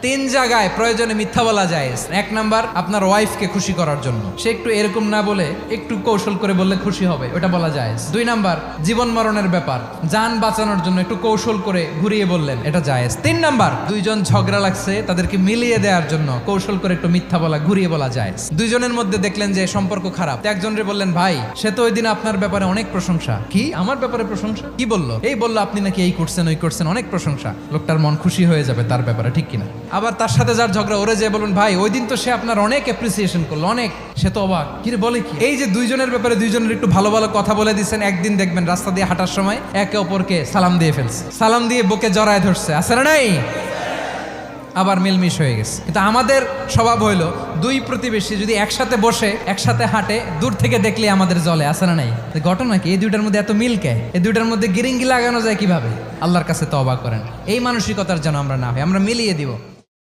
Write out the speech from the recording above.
তিন জায়গায় প্রয়োজনে মিথ্যা বলা যায়। এক নাম্বার, আপনার ওয়াইফকে খুশি করার জন্য, সে একটু এরকম না বলে একটু কৌশল করে বললে খুশি হবে, ওটা বলা যায়। দুই নাম্বার, জীবন মরণের ব্যাপার, জান বাঁচানোর জন্য একটু কৌশল করে ঘুরিয়ে বললেন, এটা জায়েজ। তিন নাম্বার, দুইজন ঝগড়া লাগছে, তাদেরকে মিলিয়ে দেওয়ার জন্য কৌশল করে একটু মিথ্যা বলা, ঘুরিয়ে বলা যায়। দুইজনের মধ্যে দেখলেন যে সম্পর্ক খারাপ, একজনরে বললেন, ভাই সে তো ওই দিন আপনার ব্যাপারে অনেক প্রশংসা। কি আমার ব্যাপারে প্রশংসা? কি বললো? এই বললো আপনি নাকি এই করছেন ওই করছেন, অনেক প্রশংসা। লোকটার মন খুশি হয়ে যাবে তার ব্যাপারে, ঠিক কিনা? আবার তার সাথে যার ঝগড়া, ওরে যে বলুন, ভাই ওই দিন তো সে আপনার অনেক অ্যাপ্রিসিয়েশন করলো, অনেক, সে তো অবাক, কি রে বলে কি? এই যে দুইজনের ব্যাপারে দুইজনের একটু ভালো ভালো কথা বলে দিচ্ছেন, একদিন দেখবেন রাস্তা দিয়ে হাঁটার সময় একে অপরকে সালাম দিয়ে ফেলছে, সালাম দিয়ে বুকে জড়ায় ধরছে, আছে না নাই? আবার মিলমিশ হয়ে গেছে। কিন্তু আমাদের স্বভাব হইলো, দুই প্রতিবেশী যদি একসাথে বসে একসাথে হাঁটে, দূর থেকে দেখলে আমাদের জলে, আছে না নাই? ঘটনা কি? এই দুইটার মধ্যে এত মিল কে? এই দুইটার মধ্যে গিরিঙ্গি লাগানো যায় কিভাবে? আল্লাহর কাছে তওবা করেন, এই মানসিকতার যেন আমরা না হয়, আমরা মিলিয়ে দিব।